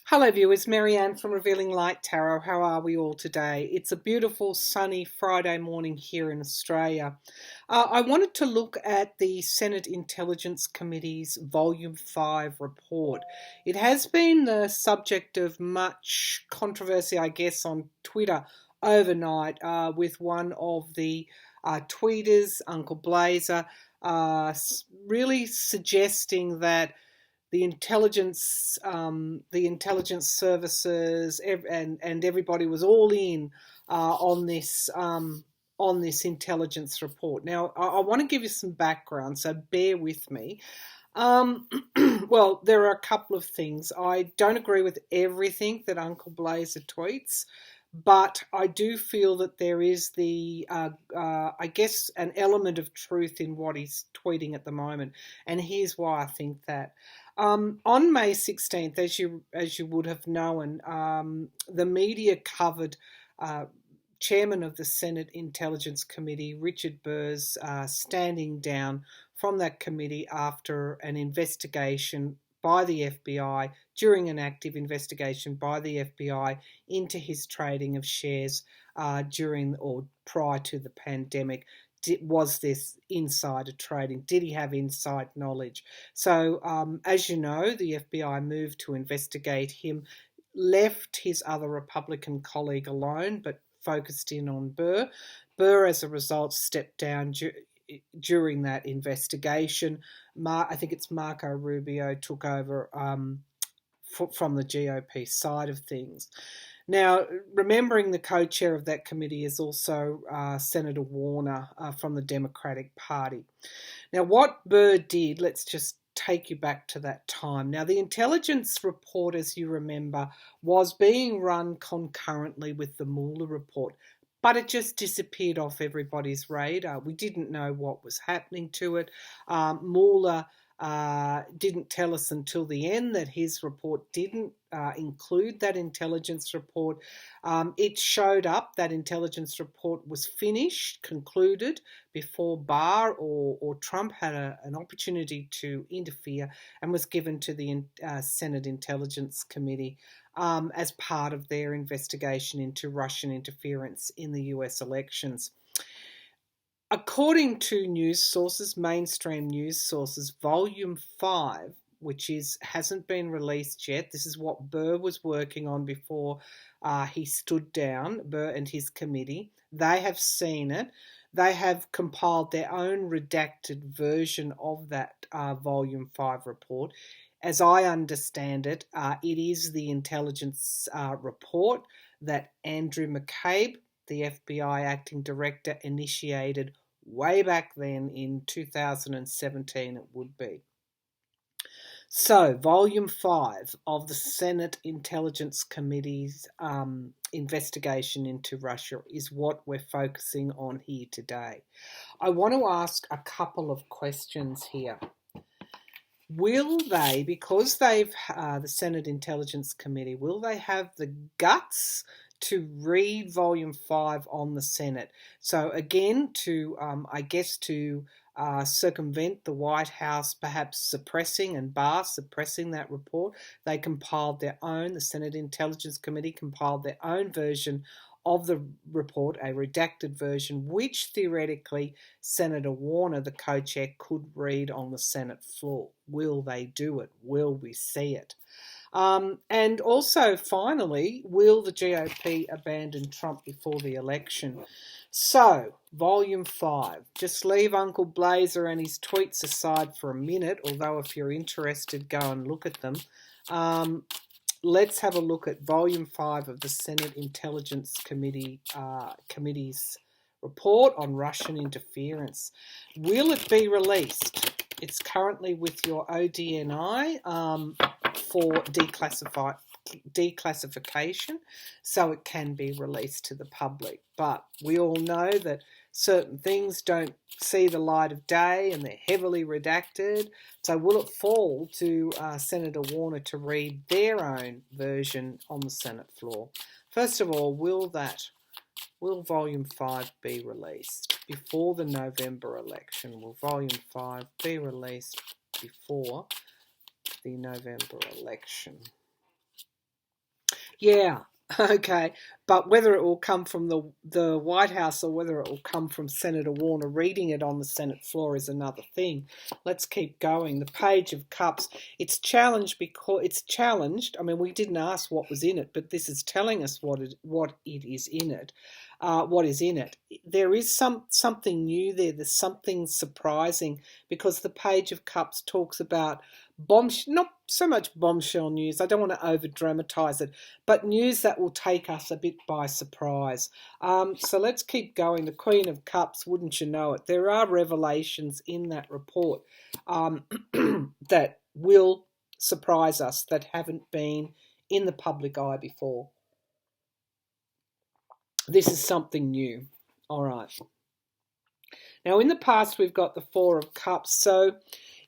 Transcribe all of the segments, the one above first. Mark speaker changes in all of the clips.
Speaker 1: Hello viewers, Marianne from Revealing Light Tarot. How are we all today? It's a beautiful sunny Friday morning here in Australia. I wanted to look at the Senate Intelligence Committee's Volume 5 report. It has been the subject of much controversy, I guess, on Twitter overnight with one of the tweeters, Uncle Blazer, really suggesting that the intelligence services, and everybody was all in on this intelligence report. Now, I want to give you some background, so bear with me. Well, there are a couple of things. I don't agree with everything that Uncle Blazer tweets, but I do feel that there is I guess, an element of truth in what he's tweeting at the moment, and here's why I think that. On May 16th, as you would have known, the media covered Chairman of the Senate Intelligence Committee, Richard Burr's standing down from that committee after an investigation by the FBI, during an active investigation by the FBI into his trading of shares during or prior to the pandemic. Was this insider trading? Did he have inside knowledge? So, as you know, the FBI moved to investigate him, left his other Republican colleague alone, but focused in on Burr. Burr, as a result, stepped down during that investigation. I think it's Marco Rubio took over from the GOP side of things. Now, remembering the co-chair of that committee is also Senator Warner from the Democratic Party. Now, what Burr did, let's just take you back to that time. Now, the intelligence report, as you remember, was being run concurrently with the Mueller report, but it just disappeared off everybody's radar. We didn't know what was happening to it. Mueller didn't tell us until the end that his report didn't include that intelligence report. It showed up, that intelligence report was finished, concluded, before Barr or Trump had an opportunity to interfere, and was given to the Senate Intelligence Committee as part of their investigation into Russian interference in the US elections. According to news sources, mainstream news sources, Volume 5, which hasn't been released yet, this is what Burr was working on before he stood down, Burr and his committee. They have seen it. They have compiled their own redacted version of that Volume 5 report. As I understand it, it is the intelligence report that Andrew McCabe, the FBI acting director, initiated way back then in 2017, it would be. So, Volume 5 of the Senate Intelligence Committee's investigation into Russia is what we're focusing on here today. I want to ask a couple of questions here. Will they, because the Senate Intelligence Committee, will they have the guts to read Volume 5 on the Senate? So again, to circumvent the White House perhaps suppressing and Barr suppressing that report, they compiled their own, the Senate Intelligence Committee compiled their own version of the report, a redacted version, which theoretically Senator Warner, the co-chair, could read on the Senate floor. Will they do it? Will we see it? And also, finally, will the GOP abandon Trump before the election? So, Volume 5. Just leave Uncle Blazer and his tweets aside for a minute, although if you're interested, go and look at them. Let's have a look at Volume 5 of the Senate Intelligence Committee's report on Russian interference. Will it be released? It's currently with your ODNI for declassification, so it can be released to the public. But we all know that certain things don't see the light of day and they're heavily redacted. So will it fall to Senator Warner to read their own version on the Senate floor? First of all, will Volume 5 be released before the November election? Will Volume 5 be released before the November election? Yeah, okay. But whether it will come from the White House or whether it will come from Senator Warner reading it on the Senate floor is another thing. Let's keep going. The Page of Cups. It's challenged because it's challenged. I mean, we didn't ask what was in it, but this is telling us what it is in it. What is in it? There is something new there. There's something surprising because the Page of Cups talks about not so much bombshell news. I don't want to over dramatize it, but news that will take us a bit by surprise. So let's keep going. The Queen of Cups, wouldn't you know it? There are revelations in that report that will surprise us that haven't been in the public eye before. This is something new. All right. Now, in the past, we've got the Four of Cups. So,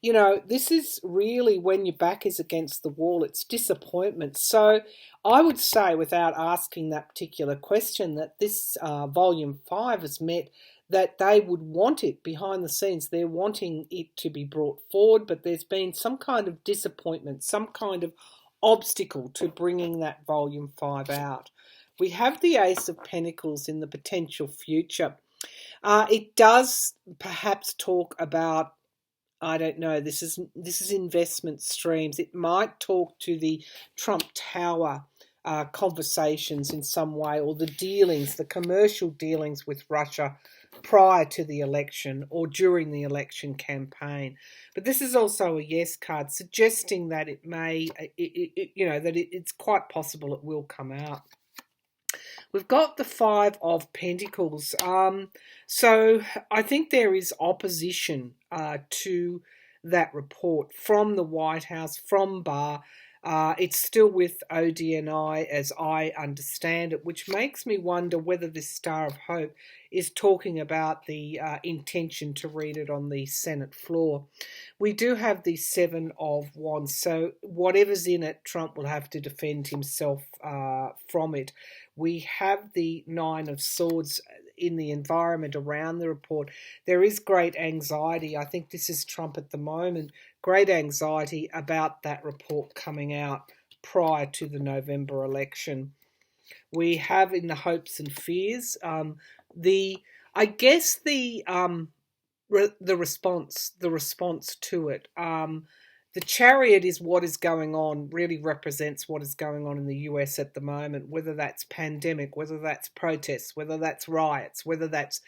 Speaker 1: this is really when your back is against the wall, it's disappointment. So I would say, without asking that particular question, that this Volume 5 has met that they would want it behind the scenes. They're wanting it to be brought forward, but there's been some kind of disappointment, some kind of obstacle to bringing that Volume 5 out. We have the Ace of Pentacles in the potential future. It does perhaps talk about, I don't know, this is investment streams. It might talk to the Trump Tower conversations in some way, or the dealings, the commercial dealings with Russia prior to the election or during the election campaign. But this is also a yes card, suggesting that it may, it's quite possible it will come out. We've got the Five of Pentacles. So I think there is opposition to that report from the White House, from Barr. It's still with ODNI as I understand it, which makes me wonder whether this Star of Hope is talking about the intention to read it on the Senate floor. We do have the Seven of Wands, so whatever's in it, Trump will have to defend himself from it. We have the Nine of Swords in the environment around the report. There is great anxiety. I think this is Trump at the moment. Great anxiety about that report coming out prior to the November election. We have in the hopes and fears the response to it. The Chariot is what is going on, really represents what is going on in the US at the moment, whether that's pandemic, whether that's protests, whether that's riots, whether that's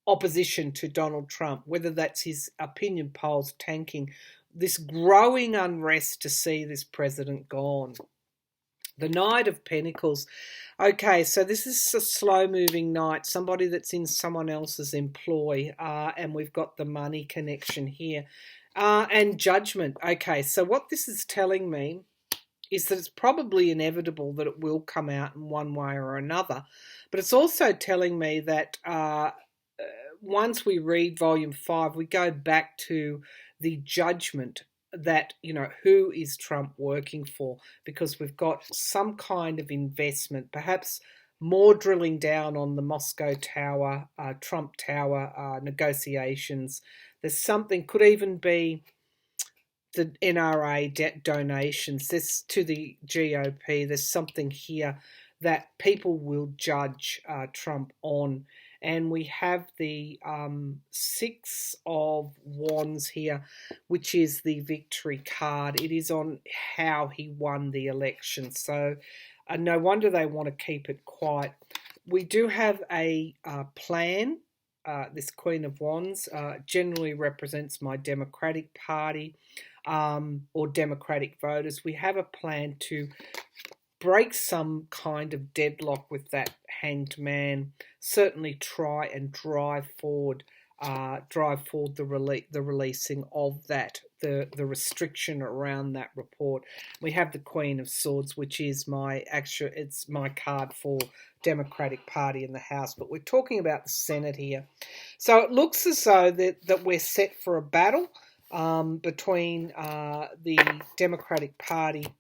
Speaker 1: opposition to Donald Trump, whether that's his opinion polls tanking, this growing unrest to see this president gone. The Knight of Pentacles. Okay, so this is a slow-moving knight, somebody that's in someone else's employ, and we've got the money connection here. And Judgment. Okay, so what this is telling me is that it's probably inevitable that it will come out in one way or another. But it's also telling me that once we read Volume 5, we go back to the judgment that, who is Trump working for? Because we've got some kind of investment, perhaps more drilling down on the Moscow Tower, Trump Tower negotiations. There's something, could even be the NRA debt donations. This to the GOP. There's something here that people will judge Trump on. And we have the Six of Wands here, which is the victory card. It is on how he won the election. So no wonder they want to keep it quiet. We do have a plan. This Queen of Wands generally represents my Democratic Party or Democratic voters. We have a plan to break some kind of deadlock with that Hanged Man. Certainly try and drive forward the releasing of that, the restriction around that report. We have the Queen of Swords, which is it's my card for Democratic Party in the House, but we're talking about the Senate here. So it looks as though that we're set for a battle between the Democratic Party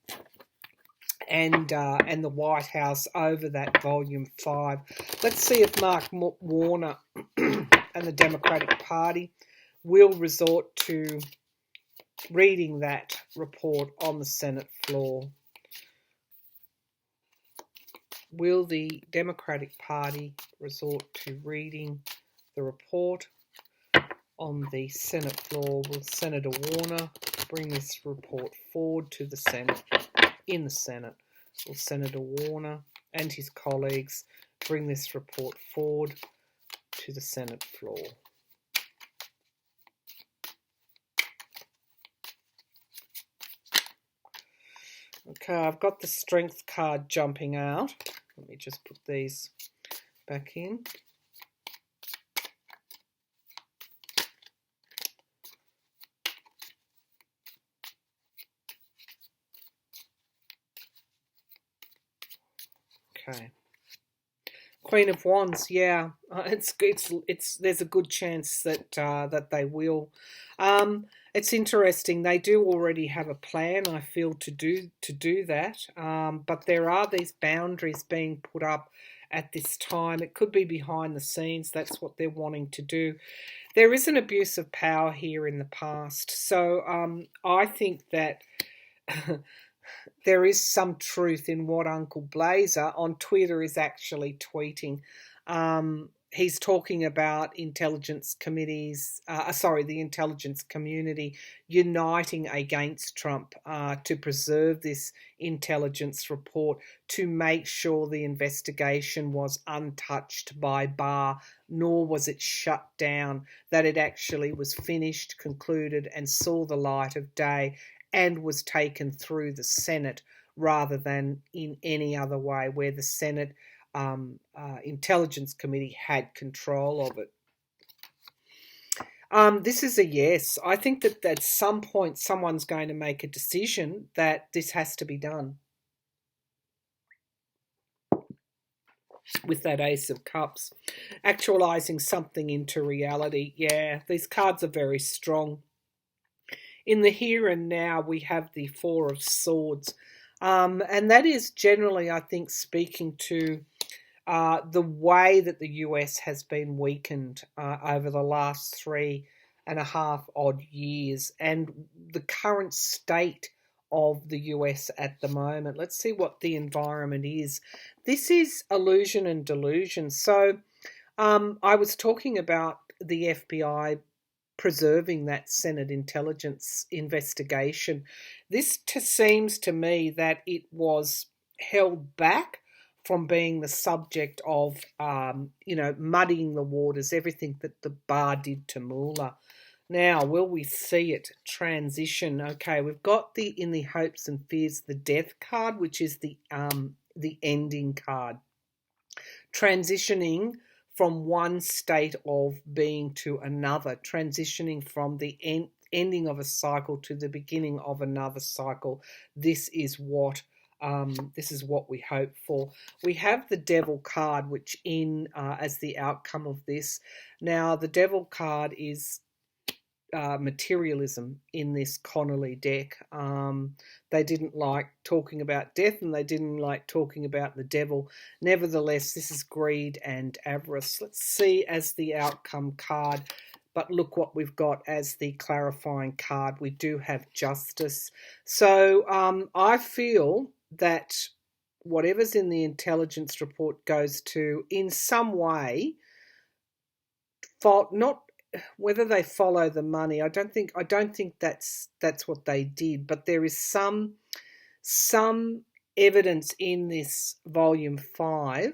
Speaker 1: and the White House over that Volume 5. Let's see if Mark Warner and the Democratic Party will resort to reading that report on the Senate floor. will the Democratic Party resort to reading the report on the Senate floor? Will Senator Warner bring this report forward to the Senate? In the Senate, will Senator Warner and his colleagues bring this report forward to the Senate floor? Okay, I've got the strength card jumping out. Let me just put these back in. Okay. Queen of Wands, yeah, there's a good chance that that they will. It's interesting. They do already have a plan, I feel, to do that. But there are these boundaries being put up at this time. It could be behind the scenes. That's what they're wanting to do. There is an abuse of power here in the past, so I think that. There is some truth in what Uncle Blazer on Twitter is actually tweeting. He's talking about intelligence committees, the intelligence community uniting against Trump to preserve this intelligence report, to make sure the investigation was untouched by Barr, nor was it shut down, that it actually was finished, concluded, and saw the light of day, and was taken through the Senate rather than in any other way where the Senate Intelligence Committee had control of it. This is a yes. I think that at some point someone's going to make a decision that this has to be done. With that Ace of Cups, actualising something into reality. Yeah, these cards are very strong. In the here and now, we have the Four of Swords. And that is generally, I think, speaking to the way that the US has been weakened over the last 3.5 odd years, and the current state of the US at the moment. Let's see what the environment is. This is illusion and delusion. So I was talking about the FBI preserving that Senate intelligence investigation. This seems to me that it was held back from being the subject of, muddying the waters, everything that the Barr did to Mueller. Now, will we see it transition? Okay, we've got in the hopes and fears, the death card, which is the ending card. Transitioning from one state of being to another, transitioning from the ending of a cycle to the beginning of another cycle. This is what we hope for. We have the Devil card, which as the outcome of this. Now, the Devil card is materialism in this Connolly deck. They didn't like talking about death, and they didn't like talking about the devil. Nevertheless, this is greed and avarice. Let's see as the outcome card, but look what we've got as the clarifying card. We do have justice. So I feel that whatever's in the intelligence report goes to, in some way, not whether they follow the money. I don't think that's what they did, but there is some evidence in this volume 5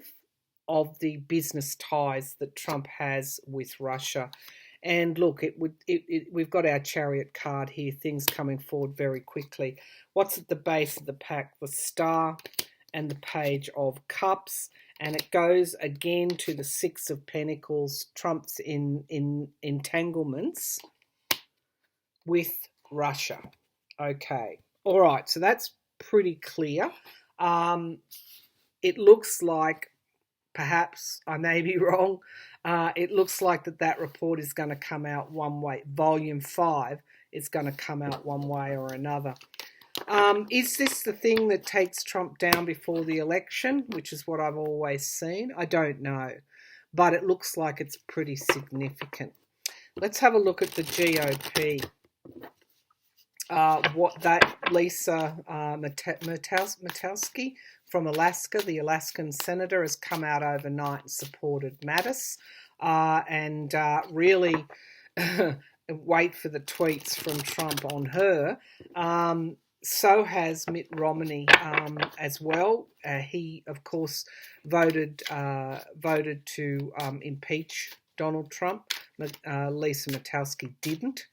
Speaker 1: of the business ties that Trump has with Russia. And look, we've got our Chariot card here, things coming forward very quickly. What's at the base of the pack? The Star and the Page of Cups. And it goes again to the Six of Pentacles, Trump's in entanglements with Russia. Okay. All right. So that's pretty clear. It looks like, perhaps I may be wrong, it looks like that report is going to come out one way. Volume 5 is going to come out one way or another. Is this the thing that takes Trump down before the election, which is what I've always seen? I don't know, but it looks like it's pretty significant. Let's have a look at the GOP. what that Lisa Murkowski from Alaska, the Alaskan senator, has come out overnight and supported Mattis, and really wait for the tweets from Trump on her. So has Mitt Romney as well. He, of course, voted to impeach Donald Trump. Lisa Murkowski didn't.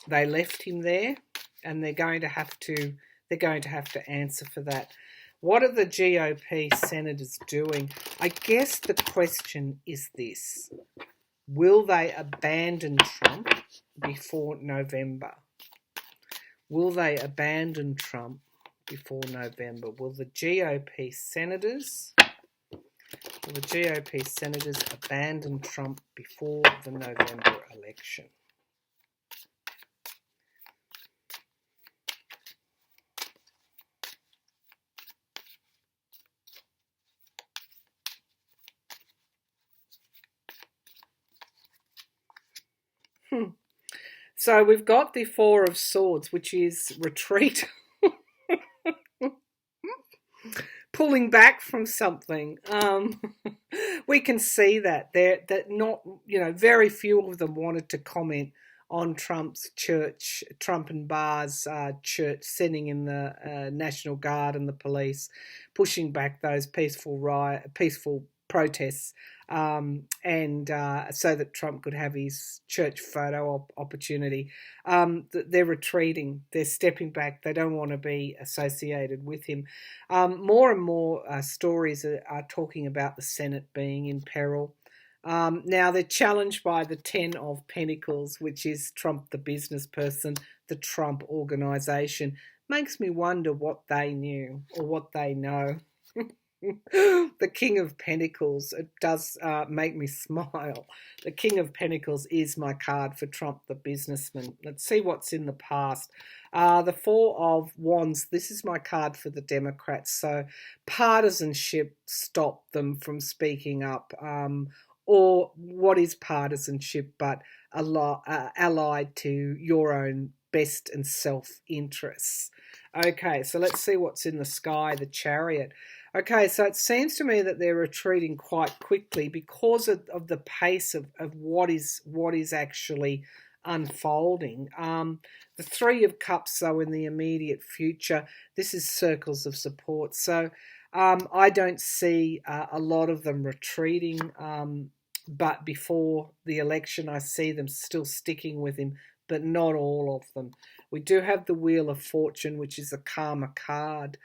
Speaker 1: They left him there, and they're going to have to answer for that. What are the GOP senators doing? I guess the question is this: will they abandon Trump before November? Will they abandon Trump before November? Will the GOP senators abandon Trump before the November election? So we've got the Four of Swords, which is retreat, pulling back from something. We can see that very few of them wanted to comment on Trump's church, Trump and Barr's church, sending in the National Guard and the police, pushing back those peaceful protests, and so that Trump could have his church photo opportunity. They're retreating. They're stepping back. They don't want to be associated with him. More and more stories are talking about the Senate being in peril. Now they're challenged by the 10 of Pinnacles, which is Trump the business person, the Trump organization. Makes me wonder what they knew or what they know. The King of Pentacles, it does make me smile. The King of Pentacles is my card for Trump the businessman. Let's see what's in the past. The Four of Wands, this is my card for the Democrats. So partisanship stopped them from speaking up. Or what is partisanship but allied to your own best and self-interests? Okay, so let's see what's in the sky, the Chariot. Okay, so it seems to me that they're retreating quite quickly because of the pace of what is actually unfolding. The Three of Cups, though, in the immediate future, this is circles of support. So I don't see a lot of them retreating, but before the election, I see them still sticking with him, but not all of them. We do have the Wheel of Fortune, which is a karma card.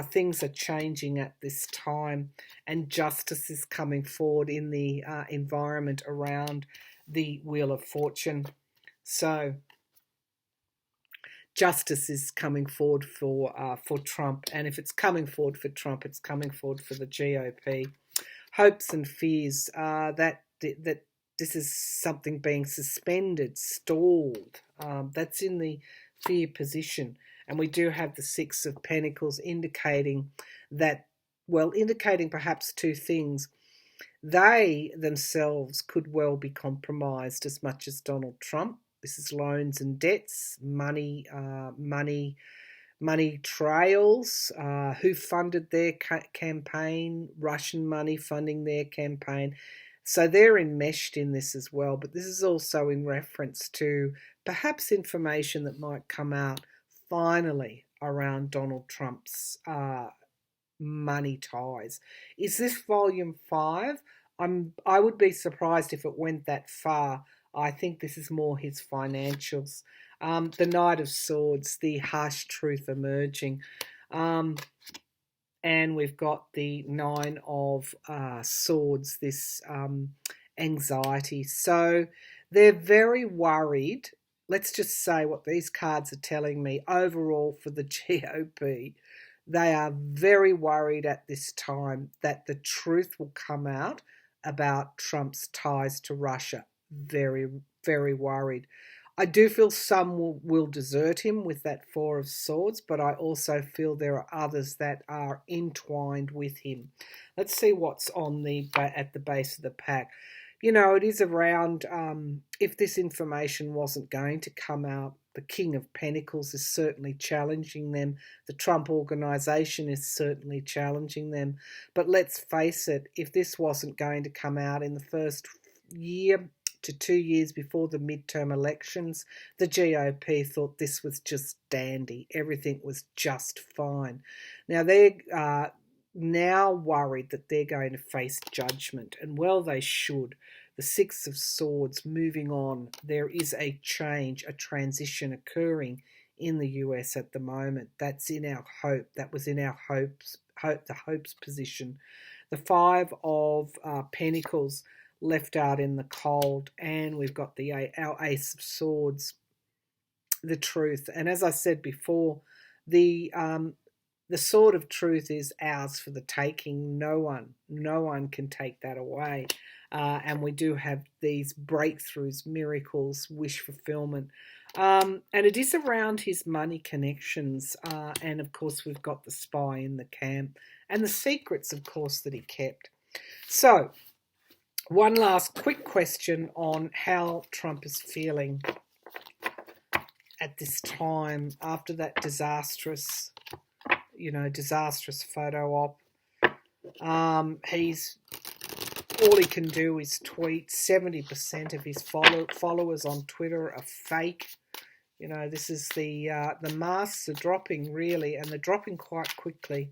Speaker 1: Things are changing at this time, and justice is coming forward in the environment around the Wheel of Fortune. So justice is coming forward for Trump, and if it's coming forward for Trump, it's coming forward for the GOP. Hopes and fears that this is something being suspended, stalled. That's in the fear position. And we do have the Six of Pentacles indicating perhaps two things. They themselves could well be compromised as much as Donald Trump. This is loans and debts, money trails, who funded their campaign, Russian money funding their campaign. So they're enmeshed in this as well. But this is also in reference to perhaps information that might come out finally around Donald Trump's money ties. Is this volume 5? I would be surprised if it went that far. I think this is more his financials. The Knight of Swords, the harsh truth emerging. And we've got the Nine of Swords, this anxiety. So they're very worried. Let's just say what these cards are telling me overall for the GOP. They are very worried at this time that the truth will come out about Trump's ties to Russia. Very, very worried. I do feel some will desert him with that Four of Swords, but I also feel there are others that are entwined with him. Let's see what's at the base of the pack. it is around if this information wasn't going to come out, the King of Pentacles is certainly challenging them. The Trump organization is certainly challenging them. But let's face it, if this wasn't going to come out in the first year to 2 years before the midterm elections, the GOP thought this was just dandy. Everything was just fine. Now they're now worried that they're going to face judgment, and well, they should. The Six of Swords moving on. There is a change, a transition occurring in the US at the moment. That's in our hope. That was in our the hopes position. The Five of Pentacles left out in the cold, and we've got our Ace of Swords, the Truth. And as I said before, the sword of truth is ours for the taking. No one can take that away. And we do have these breakthroughs, miracles, wish fulfillment. And it is around his money connections. And of course, we've got the spy in the camp and the secrets, of course, that he kept. So, one last quick question on how Trump is feeling at this time after that disastrous photo op. He's all he can do is tweet. 70% of his followers on Twitter are fake. This is the masks are dropping really, and they're dropping quite quickly.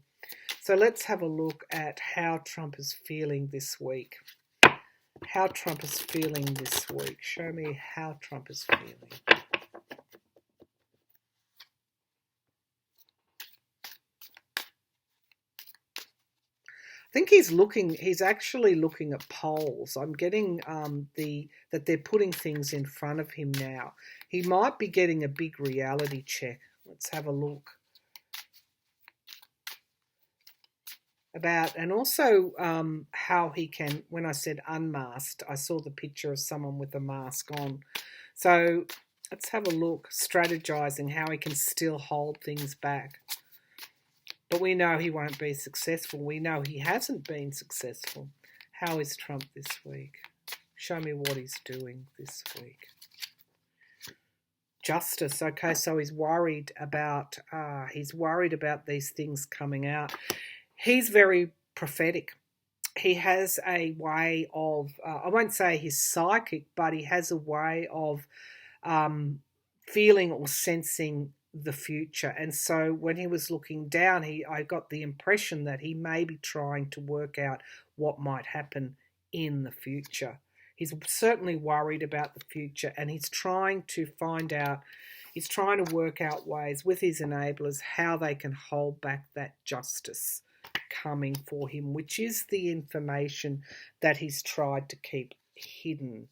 Speaker 1: So let's have a look at how Trump is feeling this week. How Trump is feeling this week. Show me how Trump is feeling. I think he's actually looking at polls. I'm getting that they're putting things in front of him now. He might be getting a big reality check. Let's have a look. And also how he can, when I said unmasked, I saw the picture of someone with a mask on. So let's have a look, strategizing how he can still hold things back. But we know he won't be successful. We know he hasn't been successful. How is Trump this week? Show me what he's doing this week. Justice. Okay, so he's worried about these things coming out. He's very prophetic. He has a way of, I won't say he's psychic, but he has a way of feeling or sensing the future. And so when he was looking down, I got the impression that he may be trying to work out what might happen in the future. He's certainly worried about the future, and he's trying to work out ways with his enablers how they can hold back that justice coming for him, which is the information that he's tried to keep hidden.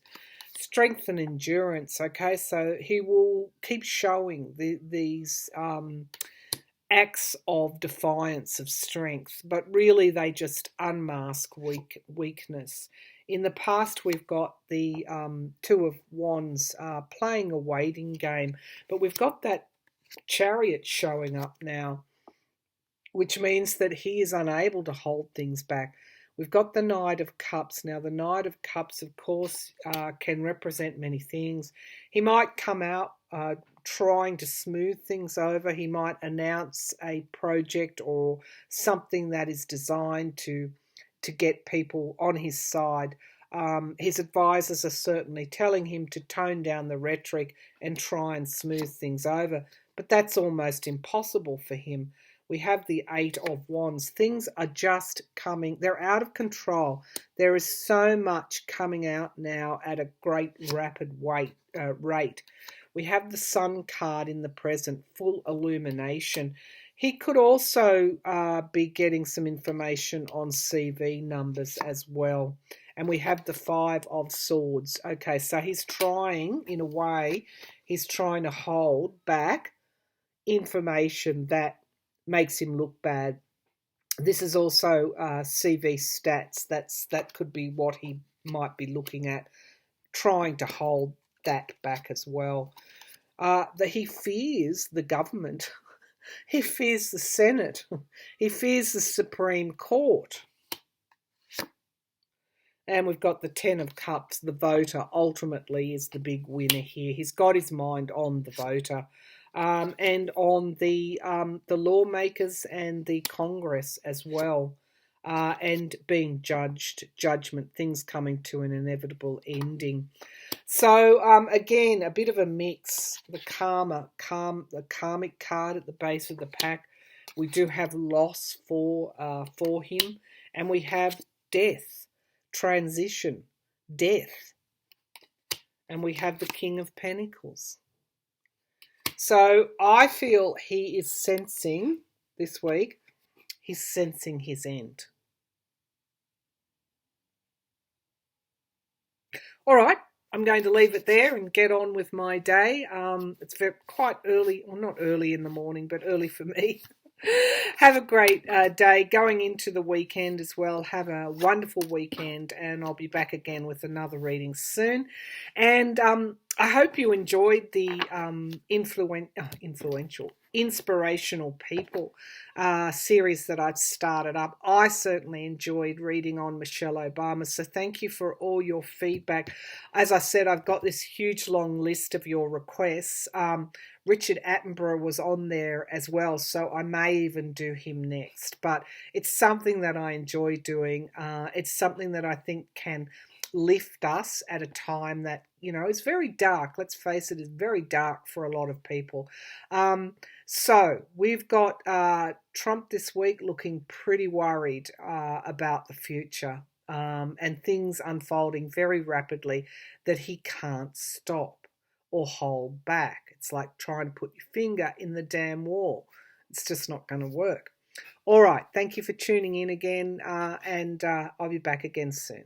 Speaker 1: Strength and endurance. Okay, so he will keep showing these acts of defiance, of strength, but really they just unmask weakness. In the past, we've got the Two of Wands playing a waiting game, but we've got that Chariot showing up now, which means that he is unable to hold things back. We've got the Knight of Cups. Now, the Knight of Cups, of course, can represent many things. He might come out trying to smooth things over. He might announce a project or something that is designed to get people on his side. His advisors are certainly telling him to tone down the rhetoric and try and smooth things over, but that's almost impossible for him. We have the Eight of Wands. Things are just coming. They're out of control. There is so much coming out now at a great rapid rate. We have the Sun card in the present, full illumination. He could also be getting some information on CV numbers as well. And we have the Five of Swords. Okay, so he's trying, in a way, to hold back information that makes him look bad. This is also CV stats. That could be what he might be looking at, trying to hold that back as well. That he fears the government. He fears the Senate. He fears the Supreme Court. And we've got the Ten of Cups. The voter ultimately is the big winner here. He's got his mind on the voter, and on the lawmakers and the Congress as well, and being judged, judgment, things coming to an inevitable ending. So again, a bit of a mix. The the karmic card at the base of the pack. We do have loss for him, and we have death, transition, death, and we have the King of Pentacles. So I feel he is sensing this week. He's sensing his end. All right. I'm going to leave it there and get on with my day. It's quite early, well, not early in the morning, but early for me. Have a great day going into the weekend as well. Have a wonderful weekend, and I'll be back again with another reading soon. And I hope you enjoyed the inspirational people series that I've started up. I certainly enjoyed reading on Michelle Obama, so thank you for all your feedback. As I said, I've got this huge long list of your requests. Richard Attenborough was on there as well, so I may even do him next. But it's something that I enjoy doing. It's something that I think can lift us at a time that, you know, is very dark. Let's face it, it's very dark for a lot of people. So we've got Trump this week looking pretty worried about the future, and things unfolding very rapidly that he can't stop or hold back. It's like trying to put your finger in the damn wall. It's just not going to work. All right. Thank you for tuning in again, and I'll be back again soon.